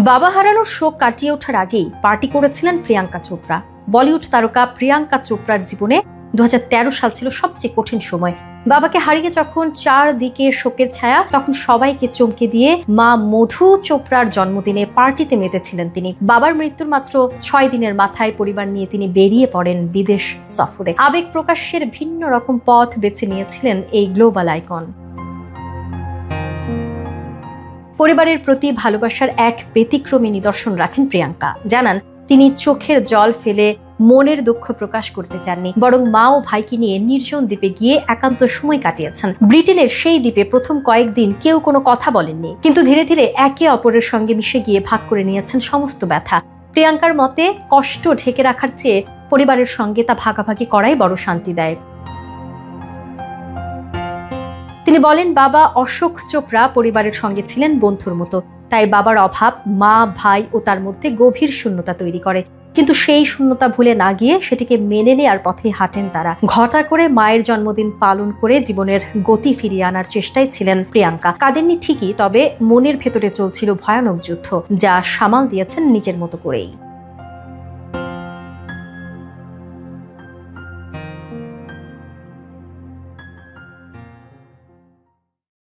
বাবা হারানোর শোক কাটিয়ে ওঠার আগেই পার্টি করেছিলেন প্রিয়াঙ্কা চোপড়া। বলিউড তারকা প্রিয়াঙ্কা চোপড়ার জীবনে 2013 সাল ছিল সবচেয়ে কঠিন সময়। বাবাকে হারিয়ে যখন চারদিকে শোকের ছায়া, তখন সবাইকে চমকে দিয়ে মা মধু চোপড়ার জন্মদিনে পার্টিতে মেতেছিলেন তিনি। বাবার মৃত্যুর মাত্র 6 দিনের মাথায় পরিবার নিয়ে তিনি বেরিয়ে পড়েন বিদেশ সফরে। আবেগ প্রকাশের ভিন্ন রকম পথ বেছে নিয়েছিলেন এই গ্লোবাল আইকন। পরিবারের প্রতি ভালোবাসার এক ব্যতিক্রমী নিদর্শন রাখেন প্রিয়াঙ্কা। জানান, তিনি চোখের জল ফেলে মনের দুঃখ প্রকাশ করতে চাননি, বরং মা ও ভাইকে নিয়ে নির্জন দ্বীপে গিয়ে একান্ত সময় কাটিয়েছেন। ব্রিটেনের সেই দ্বীপে প্রথম কয়েকদিন কেউ কোনো কথা বলেননি, কিন্তু ধীরে ধীরে একে অপরের সঙ্গে মিশে গিয়ে ভাগ করে নিয়েছেন সমস্ত ব্যথা। প্রিয়াঙ্কার মতে, কষ্ট ঢেকে রাখার চেয়ে পরিবারের সঙ্গে তা ভাগাভাগি করাই বড় শান্তি দেয়। তিনি বলেন, বাবা অশোক চোপড়া পরিবারের সঙ্গে ছিলেন বন্ধুর মতো। তাই বাবার অভাব মা, ভাই ও তার মধ্যে গভীর শূন্যতা তৈরি করে, কিন্তু সেই শূন্যতা ভুলে না গিয়ে সেটিকে মেনে নেওয়ার পথে হাঁটেন তারা। ঘটা করে মায়ের জন্মদিন পালন করে জীবনের গতি ফিরিয়ে আনার চেষ্টায় ছিলেন প্রিয়াঙ্কা। কাঁদেননি ঠিকই, তবে মনের ভেতরে চলছিল ভয়ানক যুদ্ধ, যা সামাল দিয়েছেন নিজের মতো করেই।